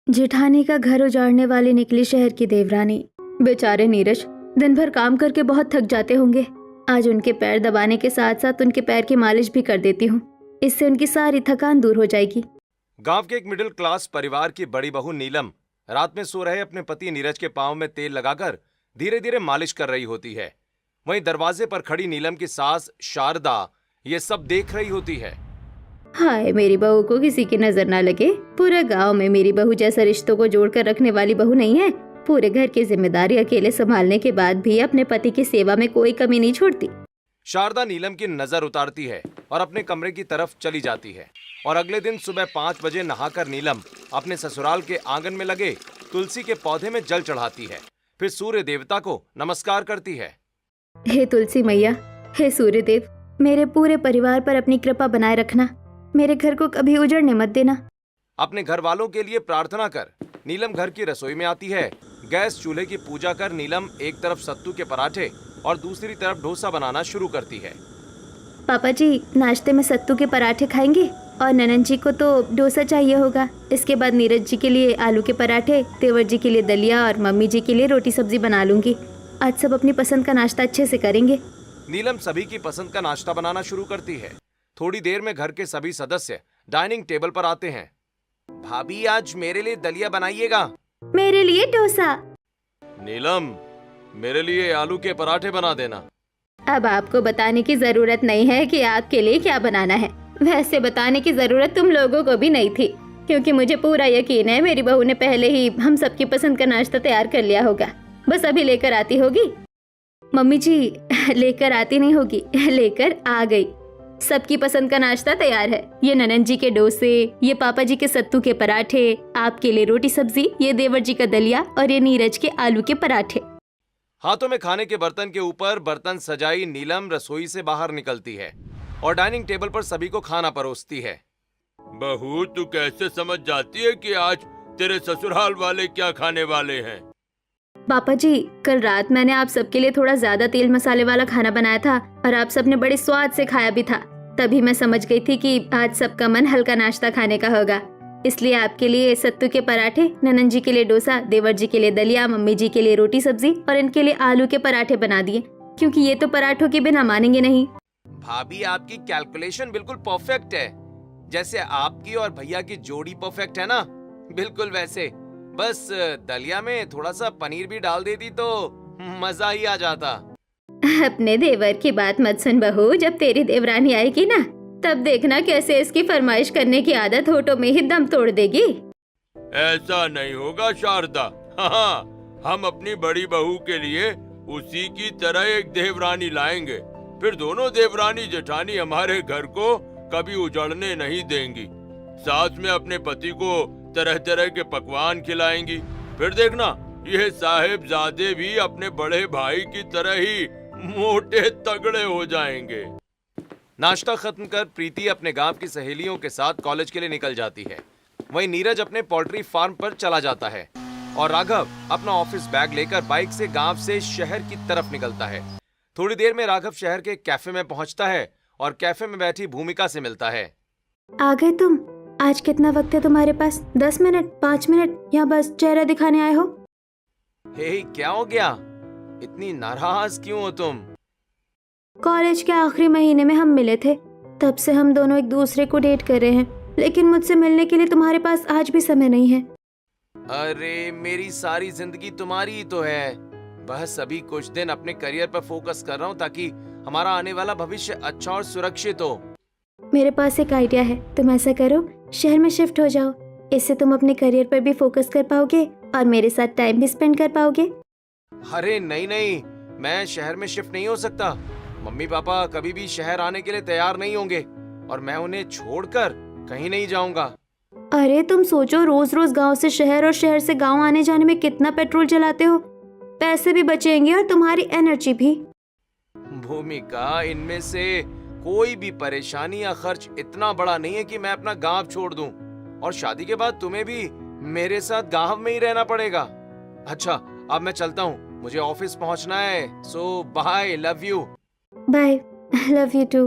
जेठानी का घर उजाड़ने वाली निकली शहर की देवरानी। बेचारे नीरज दिन भर काम करके बहुत थक जाते होंगे। आज उनके पैर दबाने के साथ साथ उनके पैर की मालिश भी कर देती हूँ। इससे उनकी सारी थकान दूर हो जाएगी। गांव के एक मिडिल क्लास परिवार की बड़ी बहू नीलम रात में सो रहे अपने पति नीरज के पांव में तेल लगाकर धीरे धीरे मालिश कर रही होती है। वहीं दरवाजे पर खड़ी नीलम की सास शारदा ये सब देख रही होती है। हाय, मेरी बहू को किसी की नजर ना लगे। पूरे गांव में मेरी बहू जैसा रिश्तों को जोड़कर रखने वाली बहू नहीं है। पूरे घर की जिम्मेदारी अकेले संभालने के बाद भी अपने पति की सेवा में कोई कमी नहीं छोड़ती। शारदा नीलम की नजर उतारती है और अपने कमरे की तरफ चली जाती है। और अगले दिन सुबह 5 बजे नहाकर नीलम अपने ससुराल के आंगन में लगे तुलसी के पौधे में जल चढ़ाती है। फिर सूर्य देवता को नमस्कार करती है। हे तुलसी मैया, हे सूर्य देव, मेरे पूरे परिवार पर अपनी कृपा बनाए रखना। मेरे घर को कभी उजड़ने मत देना। अपने घर वालों के लिए प्रार्थना कर नीलम घर की रसोई में आती है। गैस चूल्हे की पूजा कर नीलम एक तरफ सत्तू के पराठे और दूसरी तरफ डोसा बनाना शुरू करती है। पापा जी नाश्ते में सत्तू के पराठे खाएंगे और ननन जी को तो डोसा चाहिए होगा। इसके बाद नीरज जी के लिए आलू के पराठे, देवर जी के लिए दलिया और मम्मी जी के लिए रोटी सब्जी बना लूंगी। आज सब अपनी पसंद का नाश्ता अच्छे से करेंगे। नीलम सभी की पसंद का नाश्ता बनाना शुरू करती है। थोड़ी देर में घर के सभी सदस्य डाइनिंग टेबल पर आते हैं। भाभी आज मेरे लिए दलिया बनाइएगा। मेरे लिए डोसा। नीलम मेरे लिए आलू के पराठे बना देना। अब आपको बताने की जरूरत नहीं है कि आपके लिए क्या बनाना है। वैसे बताने की जरूरत तुम लोगों को भी नहीं थी, क्योंकि मुझे पूरा यकीन है मेरी बहू ने पहले ही हम सबकी पसंद का नाश्ता तैयार कर लिया होगा। बस अभी लेकर आती होगी। मम्मी जी लेकर आती नहीं होगी, लेकर आ गई। सबकी पसंद का नाश्ता तैयार है। ये ननन जी के डोसे, ये पापा जी के सत्तू के पराठे, आपके लिए रोटी सब्जी, ये देवर जी का दलिया और ये नीरज के आलू के पराठे। हाथों में खाने के बर्तन के ऊपर बर्तन सजाई नीलम रसोई से बाहर निकलती है और डाइनिंग टेबल पर सभी को खाना परोसती है। बहू तू कैसे समझ जाती है कि आज तेरे ससुराल वाले क्या खाने वाले हैं? पापा जी कल रात मैंने आप सबके लिए थोड़ा ज्यादा तेल मसाले वाला खाना बनाया था और आप सबने बड़े स्वाद से खाया भी था। तभी मैं समझ गई थी कि आज सबका मन हल्का नाश्ता खाने का होगा। इसलिए आपके लिए सत्तू के पराठे, ननन जी के लिए डोसा, देवर जी के लिए दलिया, मम्मी जी के लिए रोटी सब्जी और इनके लिए आलू के पराठे बना दिए, क्योंकि ये तो पराठों के बिना मानेंगे नहीं। भाभी आपकी कैलकुलेशन बिल्कुल परफेक्ट है। जैसे आपकी और भैया की जोड़ी परफेक्ट है ना, बिल्कुल वैसे। बस दलिया में थोड़ा सा पनीर भी डाल देती तो मजा ही आ जाता। अपने देवर की बात मत सुन बहू। जब तेरी देवरानी आएगी ना, तब देखना कैसे इसकी फरमाइश करने की आदत होठों में ही दम तोड़ देगी। ऐसा नहीं होगा शारदा। हाँ, हम अपनी बड़ी बहू के लिए उसी की तरह एक देवरानी लाएंगे। फिर दोनों देवरानी जेठानी हमारे घर को कभी उजड़ने नहीं देंगी। साथ में अपने पति को तरह तरह के पकवान खिलाएंगी। फिर देखना ये साहेबजादे भी अपने बड़े भाई की तरह ही मोटे तगड़े हो जाएंगे। नाश्ता खत्म कर प्रीति अपने गांव की सहेलियों के साथ कॉलेज के लिए निकल जाती है। वहीं नीरज अपने पोल्ट्री फार्म पर चला जाता है और राघव अपना ऑफिस बैग लेकर बाइक से गांव से शहर की तरफ निकलता है। थोड़ी देर में राघव शहर के कैफे में पहुंचता है और कैफे में बैठी भूमिका से मिलता है। आ गए तुम? आज कितना वक्त है तुम्हारे पास? 10 मिनट, 5 मिनट, या बस चेहरा दिखाने आए हो? हे क्या हो गया? इतनी नाराज क्यों हो तुम? कॉलेज के आखिरी महीने में हम मिले थे। तब से हम दोनों एक दूसरे को डेट कर रहे हैं, लेकिन मुझसे मिलने के लिए तुम्हारे पास आज भी समय नहीं है। अरे मेरी सारी जिंदगी तुम्हारी ही तो है। बस अभी कुछ दिन अपने करियर पर फोकस कर रहा हूँ ताकि हमारा आने वाला भविष्य अच्छा और सुरक्षित हो। मेरे पास एक आइडिया है। तुम ऐसा करो, शहर में शिफ्ट हो जाओ। इससे तुम अपने करियर पर भी फोकस कर पाओगे और मेरे साथ टाइम भी स्पेंड कर पाओगे। अरे नहीं नहीं, मैं शहर में शिफ्ट नहीं हो सकता। मम्मी पापा कभी भी शहर आने के लिए तैयार नहीं होंगे और मैं उन्हें छोड़कर कहीं नहीं जाऊंगा। अरे तुम सोचो, रोज रोज गांव से शहर और शहर से गांव आने जाने में कितना पेट्रोल जलाते हो। पैसे भी बचेंगे और तुम्हारी एनर्जी भी। भूमिका, इनमें से कोई भी परेशानी या खर्च इतना बड़ा नहीं है कि मैं अपना गांव छोड़ दूं। और शादी के बाद तुम्हें भी मेरे साथ गांव में ही रहना पड़ेगा। अच्छा अब मैं चलता हूँ, मुझे ऑफिस पहुंचना है। So bye, love you. Bye, love you too.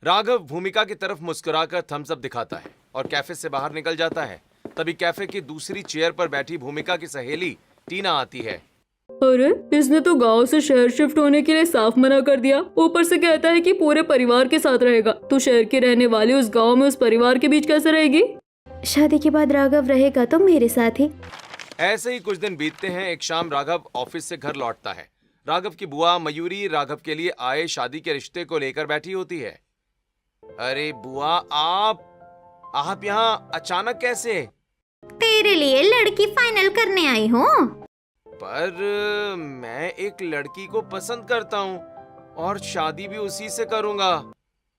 Raghav Bhumika की तरफ मुस्कुराकर थम्स अप दिखाता है और कैफे से बाहर निकल जाता है। तभी कैफे की दूसरी चेयर पर बैठी भूमिका की सहेली टीना आती है। अरे इसने तो गांव से शहर शिफ्ट होने के लिए साफ मना कर दिया, ऊपर से कहता है कि पूरे परिवार के साथ रहेगा। तो शहर की रहने वाली उस गांव में उस परिवार के बीच कैसे रहेगी? शादी के बाद राघव रहेगा तो मेरे साथ ही। ऐसे ही कुछ दिन बीतते हैं। एक शाम राघव ऑफिस से घर लौटता है। राघव की बुआ मयूरी राघव के लिए आए शादी के रिश्ते को लेकर बैठी होती है। अरे बुआ, आप यहाँ अचानक कैसे? तेरे लिए लड़की फाइनल करने आई हूँ। पर मैं एक लड़की को पसंद करता हूँ और शादी भी उसी से करूँगा।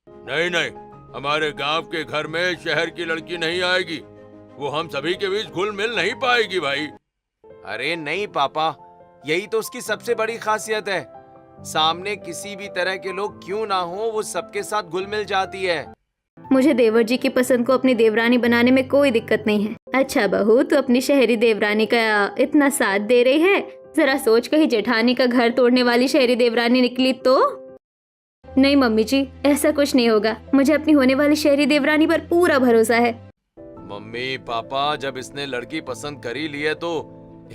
नहीं नहीं, हमारे गांव के घर में शहर की लड़की नहीं आएगी। वो हम सभी के बीच घुल मिल नहीं पाएगी भाई। अरे नहीं पापा, यही तो उसकी सबसे बड़ी खासियत है। सामने किसी भी तरह के लोग क्यों ना हो, वो सबके साथ घुल मिल जाती है। मुझे देवर जी की पसंद को अपनी देवरानी बनाने में कोई दिक्कत नहीं है। अच्छा बहू, तू अपनी शहरी देवरानी का इतना साथ दे रही है। जरा सोच, कहीं जेठानी का घर तोड़ने वाली शहरी देवरानी निकली तो? नहीं मम्मी जी, ऐसा कुछ नहीं होगा। मुझे अपनी होने वाली शहरी देवरानी पर पूरा भरोसा है। मम्मी पापा, जब इसने लड़की पसंद करी ली है तो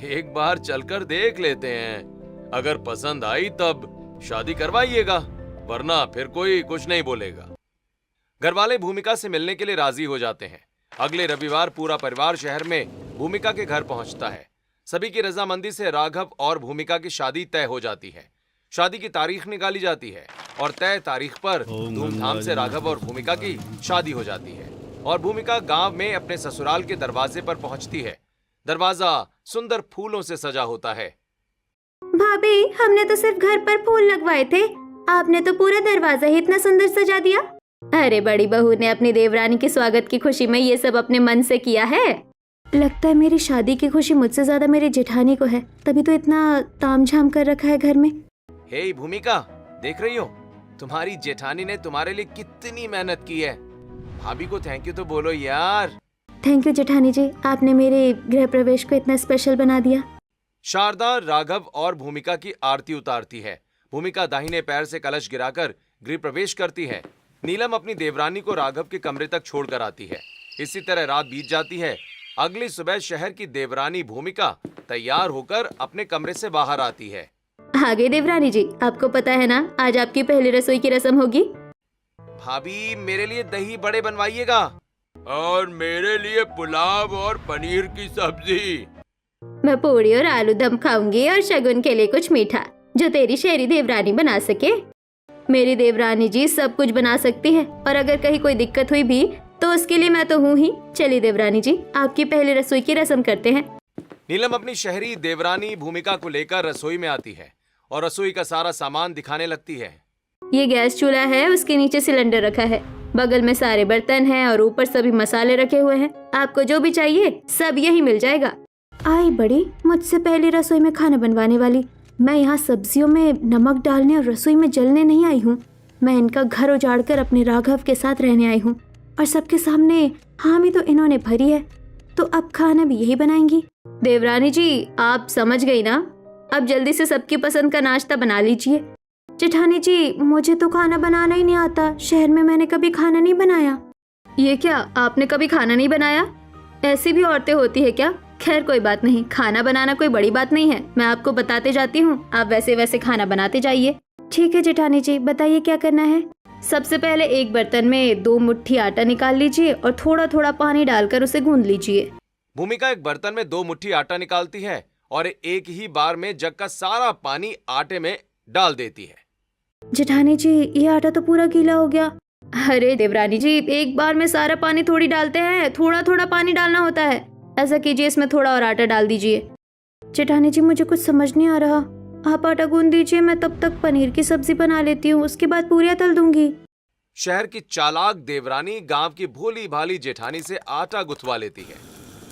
एक बार चलकर देख लेते हैं। अगर पसंद आई तब शादी करवाइएगा, वरना फिर कोई कुछ नहीं बोलेगा। घरवाले भूमिका से मिलने के लिए राजी हो जाते हैं। अगले रविवार पूरा परिवार शहर में भूमिका के घर पहुंचता है। सभी की रजामंदी से राघव और भूमिका की शादी तय हो जाती है। शादी की तारीख निकाली जाती है और तय तारीख पर धूमधाम से राघव और भूमिका की शादी हो जाती है। और भूमिका गांव में अपने ससुराल के दरवाजे पर पहुंचती है। दरवाजा सुंदर फूलों से सजा होता है। भाभी, हमने तो सिर्फ घर पर फूल लगवाए थे, आपने तो पूरा दरवाजा ही इतना सुंदर सजा दिया। अरे बड़ी बहू ने अपनी देवरानी के स्वागत की खुशी में ये सब अपने मन से किया है। लगता है मेरी शादी की खुशी मुझसे ज्यादा मेरी जेठानी को है, तभी तो इतना तामझाम कर रखा है घर में। हे भूमिका, देख रही हो तुम्हारी जेठानी ने तुम्हारे लिए कितनी मेहनत की है। भाभी को थैंक यू तो बोलो यार। थैंक यू जेठानी जी, आपने मेरे गृह प्रवेश को इतना स्पेशल बना दिया। शारदा राघव और भूमिका की आरती उतारती है। भूमिका दाहिने पैर से कलश गिराकर गृह प्रवेश करती है। नीलम अपनी देवरानी को राघव के कमरे तक छोड़कर आती है। इसी तरह रात बीत जाती है। अगली सुबह शहर की देवरानी भूमिका तैयार होकर अपने कमरे से बाहर आती है। आ गई देवरानी जी, आपको पता है ना आज आपकी पहली रसोई की रस्म होगी। भाभी, मेरे लिए दही बड़े बनवाइएगा। और मेरे लिए पुलाव और पनीर की सब्जी। मैं पूरी और आलू दम खाऊंगी और शगुन के लिए कुछ मीठा, जो तेरी शहरी देवरानी बना सके। मेरी देवरानी जी सब कुछ बना सकती है, और अगर कहीं कोई दिक्कत हुई भी तो उसके लिए मैं तो हूँ ही। चलिए देवरानी जी, आपकी पहली रसोई की रस्म करते हैं। नीलम अपनी शहरी देवरानी भूमिका को लेकर रसोई में आती है और रसोई का सारा सामान दिखाने लगती है। ये गैस चूल्हा है, उसके नीचे सिलेंडर रखा है, बगल में सारे बर्तन हैं और ऊपर सभी मसाले रखे हुए हैं। आपको जो भी चाहिए सब यही मिल जाएगा। आई बड़ी, मुझसे पहली रसोई में खाना बनवाने वाली। मैं यहाँ सब्जियों में नमक डालने और रसोई में जलने नहीं आई हूँ। मैं इनका घर उजाड़कर अपने राघव के साथ रहने आई हूँ, और सबके सामने हामी तो इन्होंने भरी है, तो अब खाना भी यही बनाएंगी। देवरानी जी, आप समझ गई ना? अब जल्दी से सबकी पसंद का नाश्ता बना लीजिए। जेठानी जी, मुझे तो खाना बनाना ही नहीं आता। शहर में मैंने कभी खाना नहीं बनाया। ये क्या, आपने कभी खाना नहीं बनाया? ऐसी भी औरतें होती है क्या? खैर कोई बात नहीं, खाना बनाना कोई बड़ी बात नहीं है। मैं आपको बताते जाती हूँ, आप वैसे वैसे खाना बनाते जाइए। ठीक है जेठानी जी, बताइए क्या करना है। सबसे पहले एक बर्तन में 2 मुट्ठी आटा निकाल लीजिए और थोड़ा थोड़ा पानी डालकर उसे गूंद लीजिए। भूमिका एक बर्तन में 2 मुट्ठी आटा निकालती है और एक ही बार में जग का सारा पानी आटे में डाल देती है। जेठानी जी, ये आटा तो पूरा गीला हो गया। अरे देवरानी जी, एक बार में सारा पानी थोड़ी डालते हैं, थोड़ा थोड़ा पानी डालना होता है। ऐसा कीजिए, इसमें थोड़ा और आटा डाल दीजिए। जेठानी जी, मुझे कुछ समझ नहीं आ रहा। आप आटा गूंद दीजिए, मैं तब तक पनीर की सब्जी बना लेती हूँ, उसके बाद पूरियां तल दूंगी। शहर की चालाक देवरानी गांव की भोली भाली जेठानी से आटा गुथवा लेती है।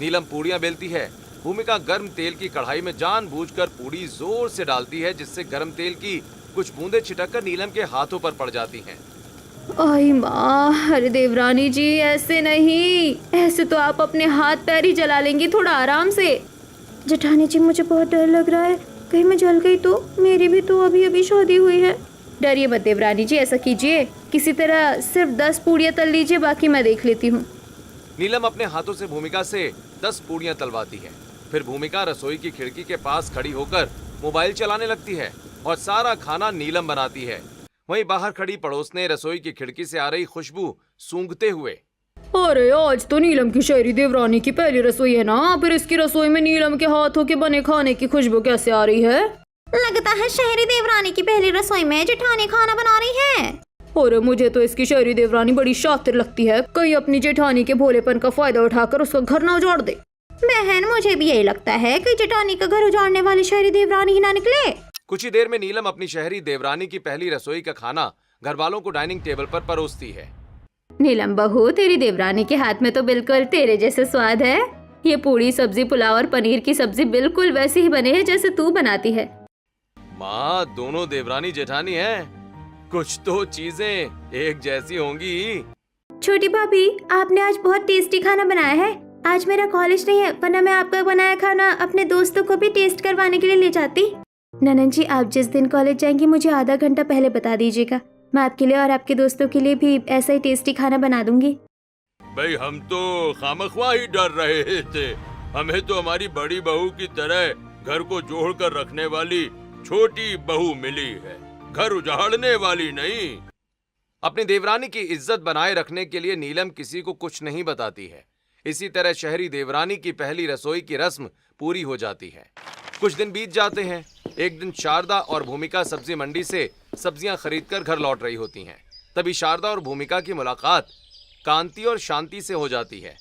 नीलम पूड़ियां बेलती है। भूमिका गर्म तेल की कढ़ाई में जानबूझकर पूड़ी जोर से डालती है, जिससे गर्म तेल की कुछ बूंदें छिटककर नीलम के हाथों पर पड़ जाती हैं। आई माँ, अरे देवरानी जी, ऐसे नहीं, ऐसे तो आप अपने हाथ पैर ही जला लेंगी। थोड़ा आराम से। जेठानी जी, मुझे बहुत डर लग रहा है, कहीं मैं जल गई तो। मेरी भी तो अभी अभी शादी हुई है। डरिए मत देवरानी जी, ऐसा कीजिए, किसी तरह सिर्फ 10 पूड़ियां तल लीजिए, बाकी मैं देख लेती हूँ। नीलम अपने हाथों से भूमिका से 10 पूड़ियां तलवाती है। फिर भूमिका रसोई की खिड़की के पास खड़ी होकर मोबाइल चलाने लगती है और सारा खाना नीलम बनाती है। वहीं बाहर खड़ी पड़ोसने रसोई की खिड़की से आ रही खुशबू सूंघते हुए, अरे आज तो नीलम की शहरी देवरानी की पहली रसोई है ना, फिर इसकी रसोई में नीलम के हाथों के बने खाने की खुशबू कैसे आ रही है? लगता है शहरी देवरानी की पहली रसोई में जेठानी खाना बना रही है। और मुझे तो इसकी शहरी देवरानी बड़ी शातिर लगती है, कहीं अपनी जेठानी के भोलेपन का फायदा उठाकर उसका घर ना उजाड़ दे। बहन, मुझे भी यही लगता है कि जेठानी का घर उजाड़ने वाली शहरी देवरानी ही ना निकले। कुछ ही देर में नीलम अपनी शहरी देवरानी की पहली रसोई का खाना घर वालों को डाइनिंग टेबल पर परोसती है। नीलम बहू, तेरी देवरानी के हाथ में तो बिल्कुल तेरे जैसे स्वाद है। ये पूड़ी, सब्जी, पुलाव और पनीर की सब्जी बिल्कुल वैसे ही बने हैं जैसे तू बनाती है। माँ, दोनों देवरानी जेठानी हैं। कुछ तो चीजें एक जैसी होंगी। छोटी भाभी, आपने आज बहुत टेस्टी खाना बनाया है। आज मेरा कॉलेज नहीं है, वरना मैं आपका बनाया खाना अपने दोस्तों को भी टेस्ट करवाने के लिए ले जाती। ननन जी, आप जिस दिन कॉलेज जाएंगी मुझे आधा घंटा पहले बता दीजिएगा। मैं आपके लिए और आपके दोस्तों के लिए भी ऐसा ही टेस्टी खाना बना दूंगी। भाई, हम तो खामख्वा ही डर रहे थे। हमें तो हमारी बड़ी बहू की तरह घर को जोड़ कर रखने वाली छोटी बहू मिली है, घर उजाड़ने वाली नहीं। अपनी देवरानी की इज्जत बनाए रखने के लिए नीलम किसी को कुछ नहीं बताती है। इसी तरह शहरी देवरानी की पहली रसोई की रस्म पूरी हो जाती है। कुछ दिन बीत जाते हैं। एक दिन शारदा और भूमिका सब्जी मंडी से सब्जियां खरीदकर घर लौट रही होती हैं। तभी शारदा और भूमिका की मुलाकात कांति और शांति से हो जाती है।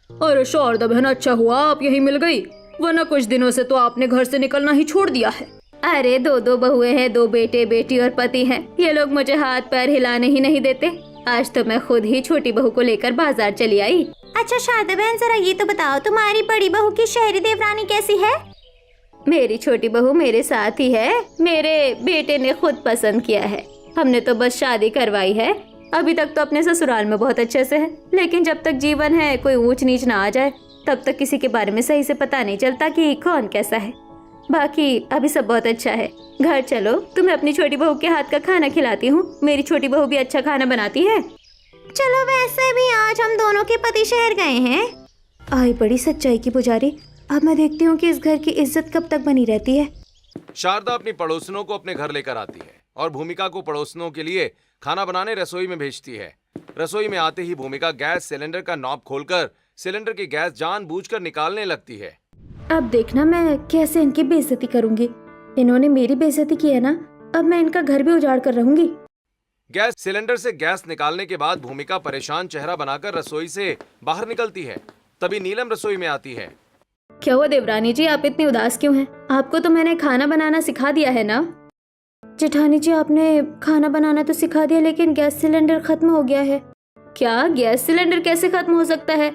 अरे शारदा बहन, अच्छा हुआ आप यहीं मिल गई, वरना कुछ दिनों से तो आपने घर से निकलना ही छोड़ दिया है। अरे दो बहुएं हैं, 2 बेटे बेटी और पति हैं। ये लोग मुझे हाथ पैर हिलाने ही नहीं देते। आज तो मैं खुद ही छोटी बहू को लेकर बाजार चली आई। अच्छा शारदा बहन, जरा ये तो बताओ, तुम्हारी बड़ी बहू की शहरी देवरानी कैसी है? मेरी छोटी बहू मेरे साथ ही है। मेरे बेटे ने खुद पसंद किया है। हमने तो बस शादी करवाई है। अभी तक तो अपने ससुराल में बहुत अच्छे से है, लेकिन जब तक जीवन है कोई ऊंच नीच ना आ जाए तब तक किसी के बारे में सही से पता नहीं चलता कि कौन कैसा है। बाकी अभी सब बहुत अच्छा है। घर चलो, तुम्हें अपनी छोटी बहू के हाथ का खाना खिलाती हूँ। मेरी छोटी बहू भी अच्छा खाना बनाती है। चलो, वैसे भी आज हम दोनों के पति शहर गए हैं। आई बड़ी सच्चाई की पुजारी। अब मैं देखती हूँ कि इस घर की इज्जत कब तक बनी रहती है। शारदा अपनी पड़ोसनों को अपने घर लेकर आती है और भूमिका को पड़ोसनों के लिए खाना बनाने रसोई में भेजती है। रसोई में आते ही भूमिका गैस सिलेंडर का नॉब खोलकर सिलेंडर की गैस जानबूझकर निकालने लगती है। अब देखना मैं कैसे इनकी बेइज्जती करूंगी। इन्होंने मेरी बेइज्जती की है ना, अब मैं इनका घर भी उजाड़ कर रहूंगी। गैस सिलेंडर से गैस निकालने के बाद भूमिका परेशान चेहरा बनाकर रसोई से बाहर निकलती है। तभी नीलम रसोई में आती है। क्या हुआ देवरानी जी, आप इतनी उदास क्यों हैं? आपको तो मैंने खाना बनाना सिखा दिया है ना? जेठानी जी, आपने खाना बनाना तो सिखा दिया, लेकिन गैस सिलेंडर खत्म हो गया है। क्या? गैस सिलेंडर कैसे खत्म हो सकता है?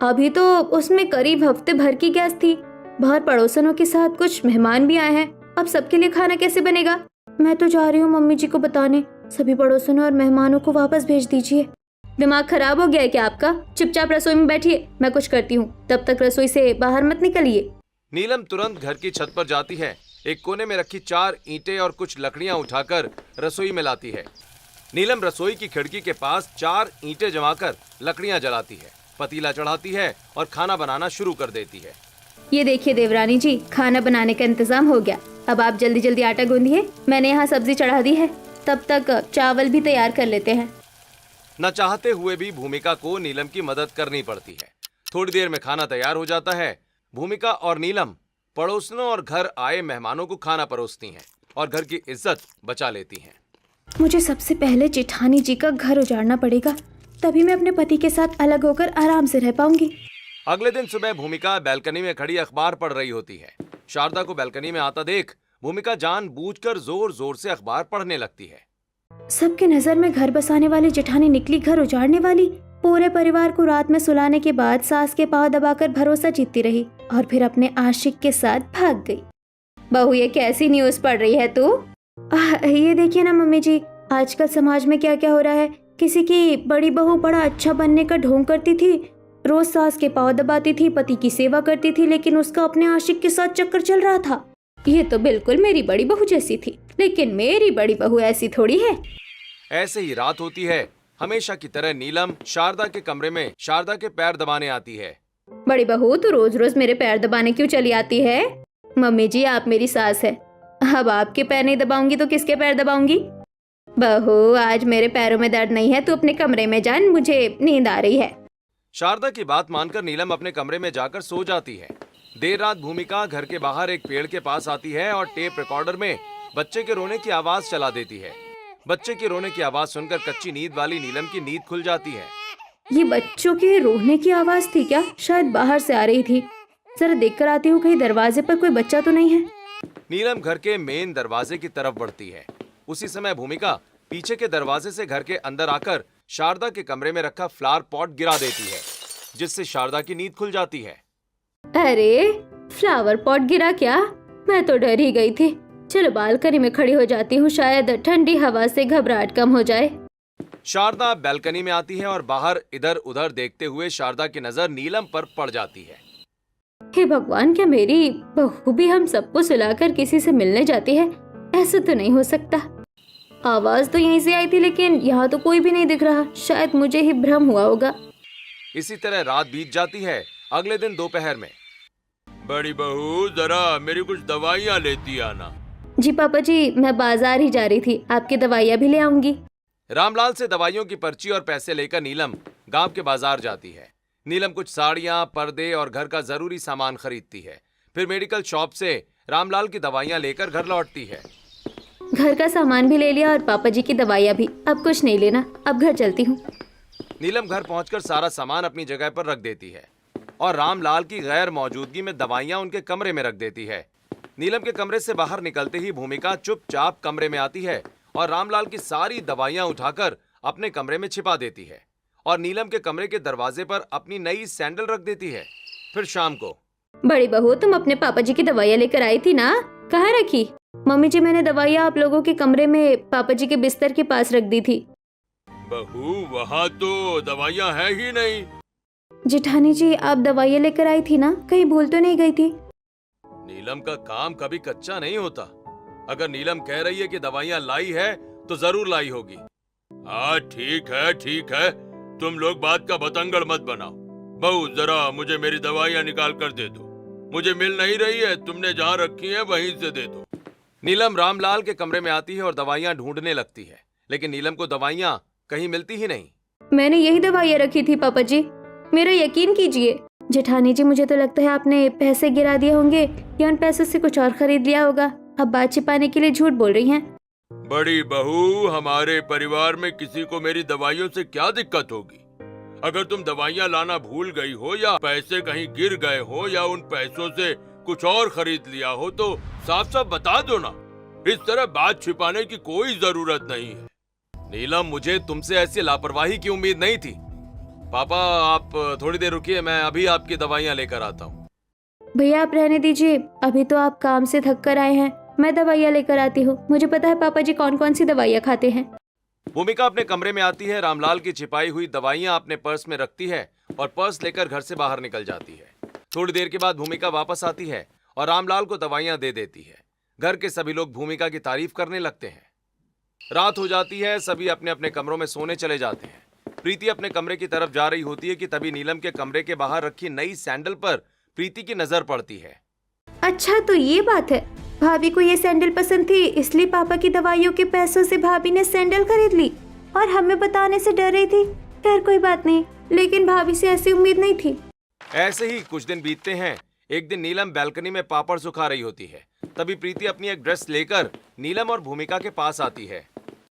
अभी तो उसमें करीब हफ्ते भर की गैस थी। बाहर पड़ोसनों के साथ कुछ मेहमान भी आए हैं। अब सबके लिए खाना कैसे बनेगा? मैं तो जा रही हूँ मम्मी जी को बताने। सभी पड़ोसनों और मेहमानों को वापस भेज दीजिए। दिमाग खराब हो गया है क्या आपका? चुपचाप रसोई में बैठिए, मैं कुछ करती हूँ। तब तक रसोई से बाहर मत निकलिए। नीलम तुरंत घर की छत पर जाती है। एक कोने में रखी 4 ईंटें और कुछ लकड़ियां उठाकर रसोई में लाती है। नीलम रसोई की खिड़की के पास 4 ईंटें जमाकर लकड़ियां जलाती है, पतीला चढ़ाती है और खाना बनाना शुरू कर देती है। ये देखिए देवरानी जी, खाना बनाने का इंतजाम हो गया। अब आप जल्दी जल्दी आटा गूंदिए। मैंने यहाँ सब्जी चढ़ा दी है, तब तक चावल भी तैयार कर लेते हैं। न चाहते हुए भी भूमिका को नीलम की मदद करनी पड़ती है। थोड़ी देर में खाना तैयार हो जाता है। भूमिका और नीलम पड़ोसनों और घर आए मेहमानों को खाना परोसती हैं और घर की इज्जत बचा लेती हैं। मुझे सबसे पहले जेठानी जी का घर उजाड़ना पड़ेगा, तभी मैं अपने पति के साथ अलग होकर आराम से रह पाऊंगी। अगले दिन सुबह भूमिका बैल्कनी में खड़ी अखबार पढ़ रही होती है। शारदा को बैल्कनी में आता देख भूमिका जानबूझकर जोर जोर से अखबार पढ़ने लगती है। सबके नजर में घर बसाने वाली जेठानी निकली घर उजाड़ने वाली। पूरे परिवार को रात में सुलाने के बाद सास के पांव दबाकर भरोसा जीतती रही और फिर अपने आशिक के साथ भाग गई। बहू, ये कैसी न्यूज़ पढ़ रही है तू? ये देखिए ना मम्मी जी, आजकल समाज में क्या क्या हो रहा है। किसी की बड़ी बहू बड़ा अच्छा बनने का ढोंग करती थी, रोज सास के पांव दबाती थी, पति की सेवा करती थी, लेकिन उसका अपने आशिक के साथ चक्कर चल रहा था। ये तो बिल्कुल मेरी बड़ी बहू जैसी थी, लेकिन मेरी बड़ी बहू ऐसी थोड़ी है। ऐसे ही रात होती है। हमेशा की तरह नीलम शारदा के कमरे में शारदा के पैर दबाने आती है। बड़ी बहू, तू रोज रोज मेरे पैर दबाने क्यों चली आती है? मम्मी जी, आप मेरी सास है, अब आपके पैर नहीं दबाऊंगी तो किसके पैर दबाऊंगी? बहू, आज मेरे पैरों में दर्द नहीं है, तू अपने कमरे में जा, मुझे नींद आ रही है। शारदा की बात मानकर नीलम अपने कमरे में जाकर सो जाती है। देर रात भूमिका घर के बाहर एक पेड़ के पास आती है और टेप रिकॉर्डर में बच्चे के रोने की आवाज चला देती है। बच्चे के रोने की आवाज सुनकर कच्ची नींद वाली नीलम की नींद खुल जाती है। ये बच्चों के रोने की आवाज थी क्या? शायद बाहर से आ रही थी। जरा देखकर आती हूँ, कहीं दरवाजे पर कोई बच्चा तो नहीं है। नीलम घर के मेन दरवाजे की तरफ बढ़ती है। उसी समय भूमिका पीछे के दरवाजे से घर के अंदर आकर शारदा के कमरे में रखा फ्लावर पॉट गिरा देती है, जिससे शारदा की नींद खुल जाती है। अरे, फ्लावर पॉट गिरा क्या? मैं तो डर ही गई थी। चलो बालकनी में खड़ी हो जाती हूँ, शायद ठंडी हवा से घबराहट कम हो जाए। शारदा बैल्कनी में आती है और बाहर इधर उधर देखते हुए शारदा की नजर नीलम पर पड़ जाती है। हे भगवान, क्या मेरी बहू भी हम सबको सुलाकर किसी से मिलने जाती है? ऐसा तो नहीं हो सकता। आवाज तो यहीं से आई थी, लेकिन यहाँ तो कोई भी नहीं दिख रहा। शायद मुझे ही भ्रम हुआ होगा। इसी तरह रात बीत जाती है। अगले दिन दोपहर में बड़ी बहू, जरा मेरी कुछ दवाइयाँ लेती आना। जी पापा जी, मैं बाजार ही जा रही थी, आपकी दवाइयाँ भी ले आऊंगी। रामलाल से दवाइयों की पर्ची और पैसे लेकर नीलम गांव के बाजार जाती है। नीलम कुछ साड़ियां, पर्दे और घर का जरूरी सामान खरीदती है। फिर मेडिकल शॉप से रामलाल की दवाइयां लेकर घर लौटती है। घर का सामान भी ले लिया और पापा जी की दवाइयाँ भी। अब कुछ नहीं लेना, अब घर चलती हूँ। नीलम घर पहुंचकर सारा सामान अपनी जगह पर रख देती है और रामलाल की गैर मौजूदगी में दवाइयां उनके कमरे में रख देती है। नीलम के कमरे से बाहर निकलते ही भूमिका चुपचाप कमरे में आती है और रामलाल की सारी दवाइयां उठाकर अपने कमरे में छिपा देती है और नीलम के कमरे के दरवाजे पर अपनी नई सैंडल रख देती है। फिर शाम को, बड़ी बहू, तुम अपने पापा जी की दवाइयाँ लेकर आई थी ना? कहाँ रखी? मम्मी जी, मैंने दवाइयाँ आप लोगों के कमरे में पापा जी के बिस्तर के पास रख दी थी। बहू, वहाँ तो दवाइयाँ है ही नहीं। जेठानी जी, आप दवाइयाँ लेकर आई थी ना? कहीं भूल तो नहीं गई थी? नीलम का काम कभी कच्चा नहीं होता। अगर नीलम कह रही है कि दवाइयां लाई है तो जरूर लाई होगी। हाँ, ठीक है ठीक है, तुम लोग बात का बतंगड़ मत बनाओ। बहू, जरा मुझे मेरी दवाइयाँ निकाल कर दे दो। मुझे मिल नहीं रही है, तुमने जहाँ रखी है वहीं से दे दो। नीलम रामलाल के कमरे में आती है और दवाइयां ढूंढने लगती है, लेकिन नीलम को दवाइयां कहीं मिलती ही नहीं। मैंने यही दवाइयाँ रखी थी पापा जी, मेरा यकीन कीजिए। जेठानी जी, मुझे तो लगता है आपने पैसे गिरा दिए होंगे या उन पैसों से कुछ और खरीद लिया होगा। अब बात छिपाने के लिए झूठ बोल रही हैं। बड़ी बहू, हमारे परिवार में किसी को मेरी दवाइयों से क्या दिक्कत होगी? अगर तुम दवाइयाँ लाना भूल गई हो या पैसे कहीं गिर गए हो या उन पैसों से कुछ और खरीद लिया हो तो साफ साफ बता दो ना। इस तरह बात छिपाने की कोई जरूरत नहीं है। नीलम, मुझे तुमसे ऐसी लापरवाही की उम्मीद नहीं थी। पापा, आप थोड़ी देर रुकिए, मैं अभी आपकी दवाइयाँ लेकर आता हूँ। भैया, आप रहने दीजिए, अभी तो आप काम से थक कर आए हैं। मैं दवाइयाँ लेकर आती हूँ। मुझे पता है पापा जी कौन कौन सी दवाइयाँ खाते हैं। भूमिका अपने कमरे में आती है, रामलाल की छिपाई हुई दवाइयाँ अपने पर्स में रखती है और पर्स लेकर घर से बाहर निकल जाती है। थोड़ी देर के बाद भूमिका वापस आती है और रामलाल को दवाइयाँ दे देती है। घर के सभी लोग भूमिका की तारीफ करने लगते हैं। रात हो जाती है, सभी अपने अपने कमरों में सोने चले जाते हैं। प्रीति अपने कमरे की तरफ जा रही होती है कि तभी नीलम के कमरे के बाहर रखी नई सैंडल पर प्रीति की नजर पड़ती है। अच्छा, तो ये बात है। भाभी को ये सैंडल पसंद थी, इसलिए पापा की दवाइयों के पैसों से भाभी ने सैंडल खरीद ली और हमें बताने से डर रही थी। खैर कोई बात नहीं, लेकिन भाभी से ऐसी उम्मीद नहीं थी। ऐसे ही कुछ दिन बीतते हैं। एक दिन नीलम बैल्कनी में पापड़ सुखा रही होती है। तभी प्रीति अपनी एक ड्रेस लेकर नीलम और भूमिका के पास आती है।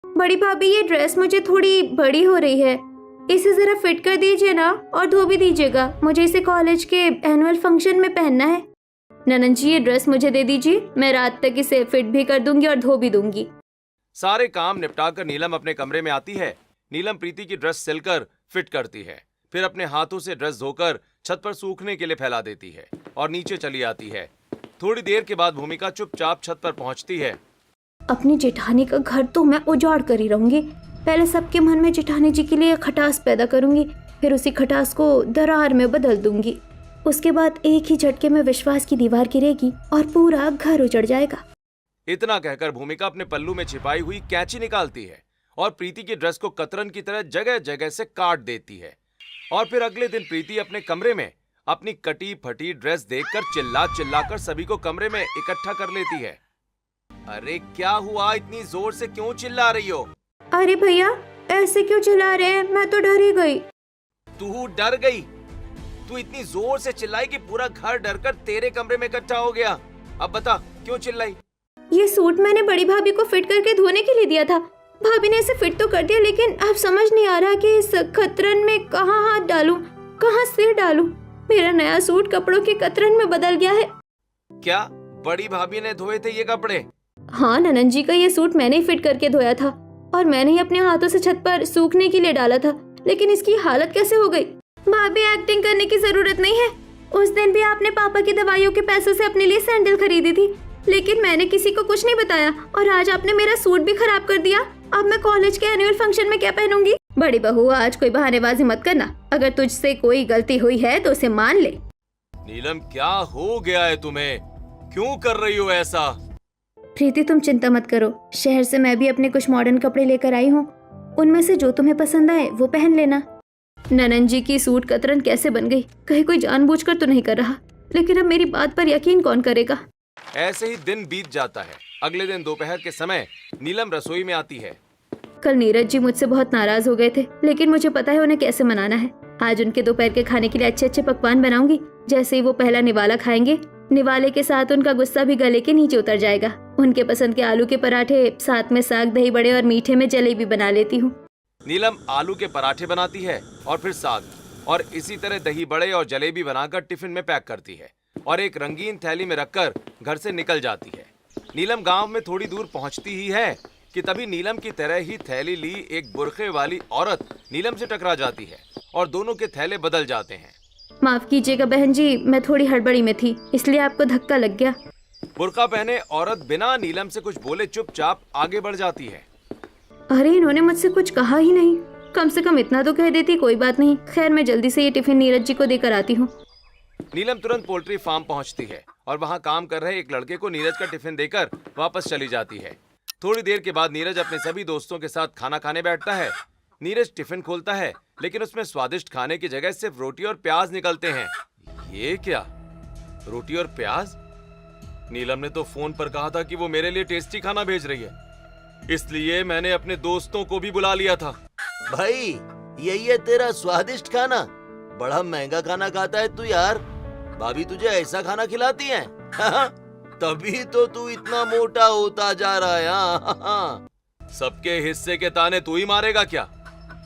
बड़ी भाभी, ये ड्रेस मुझे थोड़ी बड़ी हो रही है, इसे जरा फिट कर दीजिए ना और धो भी दीजिएगा। मुझे इसे कॉलेज के एनुअल फंक्शन में पहनना है। ननन जी, ये ड्रेस मुझे दे दीजिए, मैं रात तक इसे फिट भी कर दूंगी और धो भी दूंगी। सारे काम निपटाकर नीलम अपने कमरे में आती है। नीलम प्रीति की ड्रेस सिलकर फिट करती है, फिर अपने हाथों से ड्रेस धोकर छत पर सूखने के लिए फैला देती है और नीचे चली आती है। थोड़ी देर के बाद भूमिका चुपचाप छत पर पहुंचती है। अपनी जेठानी का घर तो मैं उजाड़ कर ही रहूंगी। पहले सबके मन में जेठानी जी के लिए खटास पैदा करूंगी, फिर उसी खटास को दरार में बदल दूंगी। उसके बाद एक ही झटके में विश्वास की दीवार गिरेगी और पूरा घर उजड़ जाएगा। इतना कहकर भूमिका अपने पल्लू में छिपाई हुई कैंची निकालती है और प्रीति की ड्रेस को कतरन की तरह जगह जगह से काट देती है। और फिर अगले दिन प्रीति अपने कमरे में अपनी कटी फटी ड्रेस देखकर चिल्ला चिल्लाकर सभी को कमरे में इकट्ठा कर लेती है। अरे क्या हुआ, इतनी जोर से क्यों चिल्ला रही हो? अरे भैया ऐसे क्यों चिल्ला रहे हैं, मैं तो डर ही गई। तू डर गई? तू इतनी जोर से चिल्लाई कि पूरा घर डरकर तेरे कमरे में इकट्ठा हो गया। अब बता क्यों चिल्लाई? ये सूट मैंने बड़ी भाभी को फिट करके धोने के लिए दिया था। भाभी ने इसे फिट तो कर दिया, लेकिन अब समझ नहीं आ रहा कि इस कतरन में कहाँ हाथ डालूं, कहाँ सिर डालूं। मेरा नया सूट कपड़ों के कतरन में बदल गया है। क्या बड़ी भाभी ने धोए थे ये कपड़े? हाँ ननन जी का ये सूट मैंने ही फिट करके धोया था और मैंने ही अपने हाथों से छत पर सूखने के लिए डाला था, लेकिन इसकी हालत कैसे हो गई? भाभी एक्टिंग करने की जरूरत नहीं है। उस दिन भी आपने पापा की दवाइयों के पैसों से अपने लिए सैंडल खरीदी थी, लेकिन मैंने किसी को कुछ नहीं बताया और आज आपने मेरा सूट भी खराब कर दिया। अब मैं कॉलेज के एनुअल फंक्शन में क्या पहनूंगी? बड़ी बहू आज कोई बहानेबाजी मत करना। अगर तुझसे कोई गलती हुई है तो उसे मान ले। नीलम क्या हो गया है तुम्हें? क्यों कर रही हो ऐसा? प्रीति तुम चिंता मत करो, शहर से मैं भी अपने कुछ मॉडर्न कपड़े लेकर आई हूँ। उनमें से जो तुम्हें पसंद आए वो पहन लेना। ननन जी की सूट कतरन कैसे बन गई? कहीं कोई जानबूझकर तो नहीं कर रहा, लेकिन अब मेरी बात पर यकीन कौन करेगा? ऐसे ही दिन बीत जाता है। अगले दिन दोपहर के समय नीलम रसोई में आती है। कल नीरज जी मुझसे बहुत नाराज हो गए थे, लेकिन मुझे पता है उन्हें कैसे मनाना है। आज उनके दोपहर के खाने के लिए अच्छे अच्छे पकवान बनाऊंगी। जैसे ही वो पहला निवाला खाएंगे, निवाले के साथ उनका गुस्सा भी गले के नीचे उतर जाएगा। उनके पसंद के आलू के पराठे, साथ में साग, दही बड़े और मीठे में जलेबी बना लेती हूँ। नीलम आलू के पराठे बनाती है और फिर साग, और इसी तरह दही बड़े और जलेबी बनाकर टिफिन में पैक करती है और एक रंगीन थैली में रखकर घर से निकल जाती है। नीलम गांव में थोड़ी दूर पहुंचती ही है कि तभी नीलम की तरह ही थैली ली एक बुरखे वाली औरत नीलम से टकरा जाती है और दोनों के थैले बदल जाते हैं। माफ कीजिएगा बहन जी, मैं थोड़ी हड़बड़ी में थी, इसलिए आपको धक्का लग गया। बुर्का पहने औरत बिना नीलम से कुछ बोले चुपचाप आगे बढ़ जाती है। अरे इन्होंने मुझसे कुछ कहा ही नहीं, कम से कम इतना तो कह देती। कोई बात नहीं, खैर मैं जल्दी से ये टिफिन नीरज जी को देकर आती हूँ। नीलम तुरंत पोल्ट्री फार्म पहुंचती है और वहां काम कर रहे एक लड़के को नीरज का टिफिन देकर वापस चली जाती है। थोड़ी देर के बाद नीरज अपने सभी दोस्तों के साथ खाना खाने बैठता है। नीरज टिफिन खोलता है, लेकिन उसमें स्वादिष्ट खाने की जगह सिर्फ रोटी और प्याज निकलते हैं। ये क्या, रोटी और प्याज? नीलम ने तो फोन पर कहा था कि वो मेरे लिए टेस्टी खाना भेज रही है, इसलिए मैंने अपने दोस्तों को भी बुला लिया था। भाई यही है तेरा स्वादिष्ट खाना? बड़ा महंगा खाना खाता है तू यार। भाभी तुझे ऐसा खाना खिलाती है? तभी तो तू इतना मोटा होता जा रहा है। हाँ। सबके हिस्से के ताने तू ही मारेगा क्या?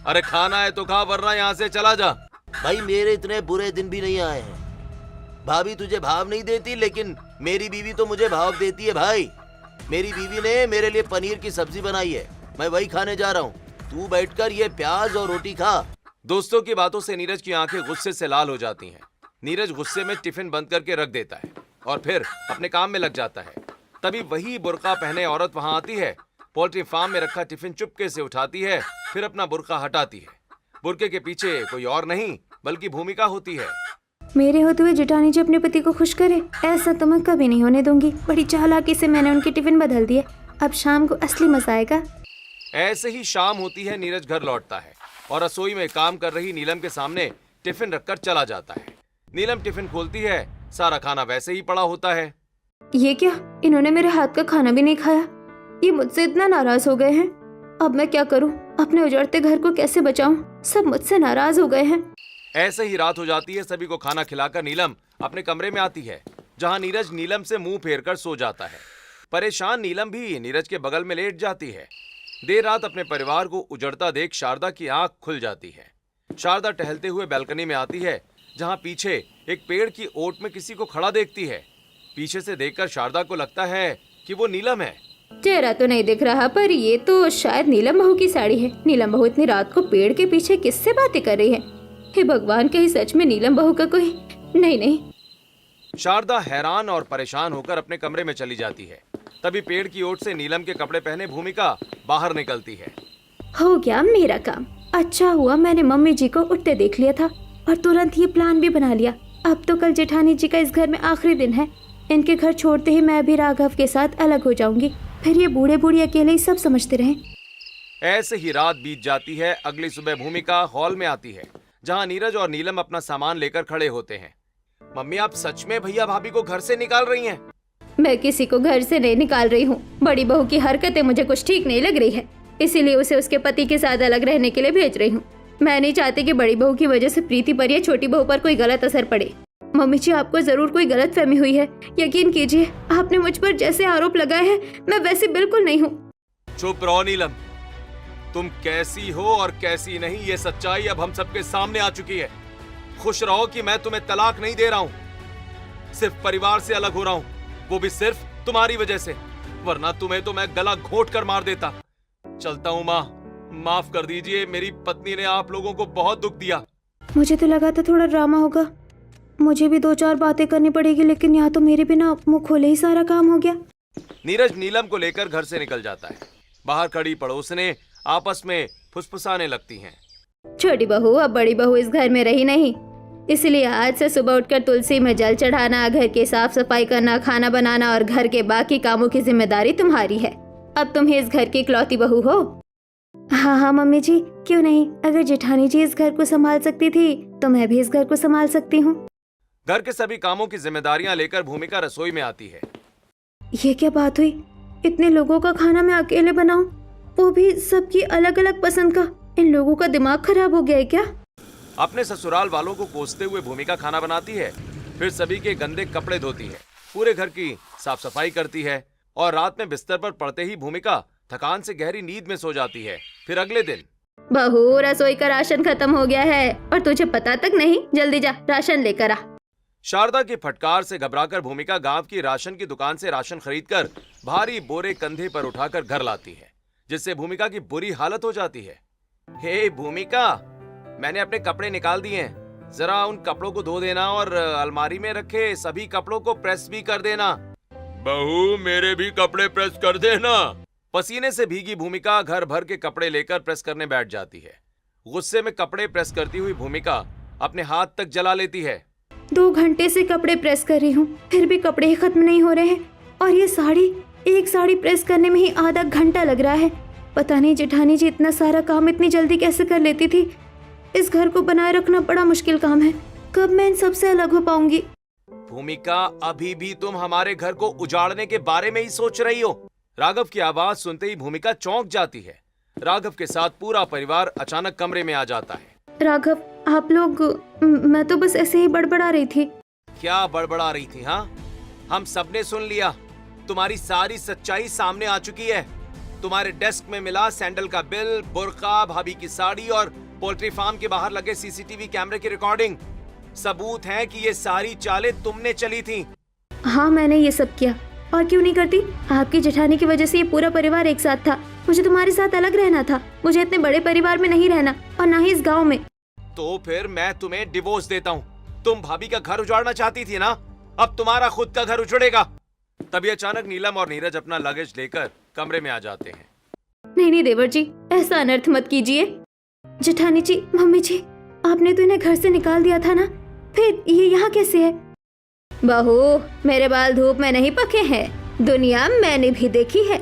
अरे खाना है तो खा, वरना यहाँ से चला जा। भाई मेरे इतने बुरे दिन भी नहीं आए हैं। भाभी तुझे भाव नहीं देती, लेकिन मेरी बीवी तो मुझे भाव देती है भाई। मेरी बीवी ने मेरे लिए पनीर की सब्जी बनाई है, मैं वही खाने जा रहा हूँ। तू बैठकर ये प्याज और रोटी खा। दोस्तों की बातों से नीरज की आंखें गुस्से से लाल हो जाती हैं। नीरज गुस्से में टिफिन बंद करके रख देता है और फिर अपने काम में लग जाता है। तभी वही बुर्का पहने औरत वहां आती है, पोल्ट्री फार्म में रखा टिफिन चुपके से उठाती है, फिर अपना बुर्का हटाती है। बुर्के के पीछे कोई और नहीं बल्कि भूमिका होती है। मेरे होते हुए जेठानी जी अपने पति को खुश करे, ऐसा तो मैं कभी नहीं होने दूंगी। बड़ी चालाकी से मैंने उनके टिफिन बदल दिए, अब शाम को असली मजा आएगा। ऐसे ही शाम होती है, नीरज घर लौटता है और रसोई में काम कर रही नीलम के सामने टिफिन रखकर चला जाता है। नीलम टिफिन खोलती है, सारा खाना वैसे ही पड़ा होता है। ये क्या, इन्होंने मेरे हाथ का खाना भी नहीं खाया। ये मुझसे इतना नाराज हो गए हैं। अब मैं क्या करूं? अपने उजड़ते घर को कैसे बचाऊं? सब मुझसे नाराज हो गए हैं। ऐसे ही रात हो जाती है। सभी को खाना खिलाकर नीलम अपने कमरे में आती है, जहां नीरज नीलम से मुंह फेर कर सो जाता है। परेशान नीलम भी नीरज के बगल में लेट जाती है। देर रात अपने परिवार को उजड़ता देख शारदा की आंख खुल जाती है। शारदा टहलते हुए बालकनी में आती है, जहां पीछे एक पेड़ की ओट में किसी को खड़ा देखती है। पीछे से देखकर शारदा को लगता है कि वो नीलम है। चेहरा तो नहीं दिख रहा, पर ये तो शायद नीलम बहू की साड़ी है। नीलम बहू इतनी रात को पेड़ के पीछे किससे बातें कर रही है? हे भगवान, कहीं सच में नीलम बहू का कोई? नहीं। शारदा हैरान और परेशान होकर अपने कमरे में चली जाती है। तभी पेड़ की ओट से नीलम के कपड़े पहने भूमिका बाहर निकलती है। हो गया मेरा काम। अच्छा हुआ मैंने मम्मी जी को उठते देख लिया था और तुरंत ये प्लान भी बना लिया। अब तो कल जेठानी जी का इस घर में आखिरी दिन है। इनके घर छोड़ते ही मैं भी राघव के साथ अलग हो जाऊंगी। फिर ये बूढ़े बूढ़ी अकेले ही सब समझते रहें। ऐसे ही रात बीत जाती है। अगली सुबह भूमिका हॉल में आती है, जहां नीरज और नीलम अपना सामान लेकर खड़े होते हैं। मम्मी, आप सच में भैया भाभी को घर से निकाल रही हैं? मैं किसी को घर से नहीं निकाल रही हूँ। बड़ी बहू की हरकतें मुझे कुछ ठीक नहीं लग रही है, इसीलिए उसे उसके पति के साथ अलग रहने के लिए भेज रही हूँ। मैं नहीं चाहती कि बड़ी बहू की वजह से प्रीति पर या छोटी बहू पर कोई गलत असर पड़े। मम्मी जी, आपको जरूर कोई गलत फहमी हुई है। यकीन कीजिए, आपने मुझ पर जैसे आरोप लगाए हैं मैं वैसे बिल्कुल नहीं हूँ। चुप रहो नीलम, तुम कैसी हो और कैसी नहीं ये सच्चाई अब हम सबके सामने आ चुकी है। खुश रहो कि मैं तुम्हें तलाक नहीं दे रहा हूँ, सिर्फ परिवार से अलग हो रहा हूँ, वो भी सिर्फ तुम्हारी वजह से, वरना तुम्हें तो मैं गला घोंट कर मार देता। चलता हूँ माँ, माफ कर दीजिए, मेरी पत्नी ने आप लोगों को बहुत दुख दिया। मुझे तो लगा था थोड़ा ड्रामा होगा, मुझे भी 2-4 बातें करनी पड़ेगी, लेकिन यहाँ तो मेरे बिना मुंह खोले ही सारा काम हो गया। नीरज नीलम को लेकर घर से निकल जाता है। बाहर खड़ी पड़ोसनें आपस में फुसफुसाने लगती हैं। छोटी बहू, अब बड़ी बहू इस घर में रही नहीं, इसलिए आज से सुबह उठकर तुलसी में जल चढ़ाना, घर की साफ सफाई करना, खाना बनाना और घर के बाकी कामों की जिम्मेदारी तुम्हारी है। अब तुम ही इस घर की इकलौती बहू हो। हाँ हाँ मम्मी जी, क्यों नहीं। अगर जेठानी जी इस घर को संभाल सकती थी तो मैं भी इस घर को संभाल सकती हूँ। घर के सभी कामों की जिम्मेदारियां लेकर भूमिका रसोई में आती है। ये क्या बात हुई, इतने लोगों का खाना मैं अकेले बनाऊं, वो भी सबकी अलग अलग पसंद का। इन लोगों का दिमाग खराब हो गया है क्या? अपने ससुराल वालों को कोसते हुए भूमिका खाना बनाती है, फिर सभी के गंदे कपड़े धोती है, पूरे घर की साफ सफाई करती है और रात में बिस्तर पर पड़ते ही भूमिका थकान से गहरी नींद में सो जाती है। फिर अगले दिन, बहू, रसोई का राशन खत्म हो गया है और तुझे पता तक नहीं। जल्दी जा राशन लेकर आ। शारदा की फटकार से घबराकर भूमिका गांव की राशन की दुकान से राशन खरीदकर भारी बोरे कंधे पर उठाकर घर लाती है, जिससे भूमिका की बुरी हालत हो जाती है। हे भूमिका, मैंने अपने कपड़े निकाल दिए हैं, जरा उन कपड़ों को धो देना और अलमारी में रखे सभी कपड़ों को प्रेस भी कर देना। बहू, मेरे भी कपड़े प्रेस कर देना। पसीने से भीगी भूमिका घर भर के कपड़े लेकर प्रेस करने बैठ जाती है। गुस्से में कपड़े प्रेस करती हुई भूमिका अपने हाथ तक जला लेती है। 2 घंटे से कपड़े प्रेस कर रही हूँ, फिर भी कपड़े ही खत्म नहीं हो रहे हैं। और ये साड़ी, एक साड़ी प्रेस करने में ही आधा घंटा लग रहा है। पता नहीं जेठानी जी इतना सारा काम इतनी जल्दी कैसे कर लेती थी। इस घर को बनाए रखना बड़ा मुश्किल काम है। कब मैं इन सबसे अलग हो पाऊंगी? भूमिका, अभी भी तुम हमारे घर को उजाड़ने के बारे में ही सोच रही हो? राघव की आवाज सुनते ही भूमिका चौंक जाती है। राघव के साथ पूरा परिवार अचानक कमरे में आ जाता है। राघव, आप लोग? मैं तो बस ऐसे ही बड़बड़ा रही थी। क्या बड़बड़ा रही थी? हाँ, हम सबने सुन लिया। तुम्हारी सारी सच्चाई सामने आ चुकी है। तुम्हारे डेस्क में मिला सैंडल का बिल, बुर्का, भाभी की साड़ी और पोल्ट्री फार्म के बाहर लगे सीसीटीवी कैमरे की रिकॉर्डिंग सबूत है कि ये सारी चालें तुमने चली थी। हाँ, मैंने ये सब किया, और क्यों नहीं करती। आपकी जेठानी की वजह से ये पूरा परिवार एक साथ था। मुझे तुम्हारे साथ अलग रहना था। मुझे इतने बड़े परिवार में नहीं रहना, और ना ही इस गांव में। तो फिर मैं तुम्हें डिवोर्स देता हूँ। तुम भाभी का घर उजाड़ना चाहती थी ना, अब तुम्हारा खुद का घर उजड़ेगा। तभी अचानक नीलम और नीरज अपना लगेज लेकर कमरे में आ जाते हैं। नहीं नहीं देवर जी, ऐसा अनर्थ मत कीजिए। जेठानी जी, मम्मी जी, आपने तो इन्हें घर से निकाल दिया था ना, फिर ये यहाँ कैसे है? बहू, मेरे बाल धूप में नहीं पके हैं, दुनिया मैंने भी देखी है।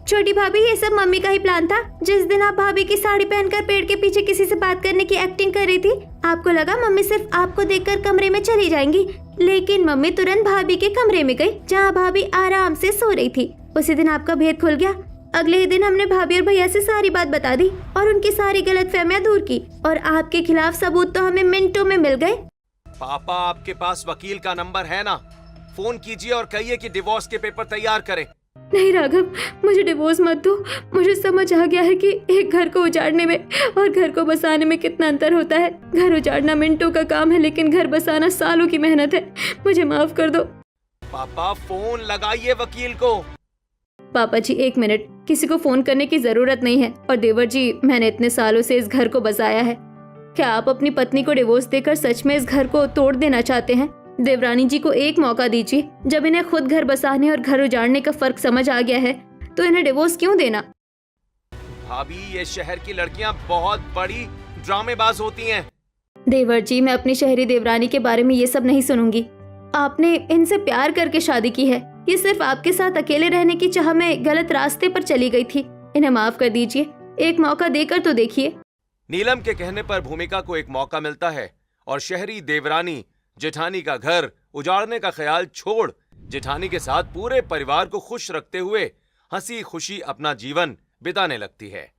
छोटी भाभी, ये सब मम्मी का ही प्लान था। जिस दिन आप भाभी की साड़ी पहनकर पेड़ के पीछे किसी से बात करने की एक्टिंग कर रही थी, आपको लगा मम्मी सिर्फ आपको देखकर कमरे में चली जाएंगी, लेकिन मम्मी तुरंत भाभी के कमरे में गई जहाँ भाभी आराम से सो रही थी। उसी दिन आपका भेद खुल गया। अगले ही दिन हमने भाभी और भैया से सारी बात बता दी और उनकी सारी गलतफहमियां दूर की, और आपके खिलाफ सबूत तो हमें मिनटों में मिल गए। पापा, आपके पास वकील का नंबर है ना? फोन कीजिए और कहिए कि डिवोर्स के पेपर तैयार करें। नहीं राघव, मुझे डिवोर्स मत दो। मुझे समझ आ गया है कि एक घर को उजाड़ने में और घर को बसाने में कितना अंतर होता है। घर उजाड़ना मिनटों का काम है, लेकिन घर बसाना सालों की मेहनत है। मुझे माफ कर दो। पापा, फोन लगाइए वकील को। पापा जी, 1 मिनट, किसी को फोन करने की जरूरत नहीं है। और देवर जी, मैंने इतने सालों से इस घर को बसाया है। क्या आप अपनी पत्नी को डिवोर्स देकर सच में इस घर को तोड़ देना चाहते हैं? देवरानी जी को एक मौका दीजिए। जब इन्हें खुद घर बसाने और घर उजाड़ने का फर्क समझ आ गया है, तो इन्हें डिवोर्स क्यों देना? भाभी, ये शहर की लड़कियां बहुत बड़ी ड्रामेबाज होती हैं। देवर जी, मैं अपनी शहरी देवरानी के बारे में ये सब नहीं सुनूंगी। आपने इनसे प्यार करके शादी की है। ये सिर्फ आपके साथ अकेले रहने की चाह में गलत रास्ते पर चली गई थी। इन्हें माफ कर दीजिए। एक मौका देकर तो देखिए। नीलम के कहने पर भूमिका को एक मौका मिलता है और शहरी देवरानी जेठानी का घर उजाड़ने का ख्याल छोड़ जेठानी के साथ पूरे परिवार को खुश रखते हुए हंसी खुशी अपना जीवन बिताने लगती है।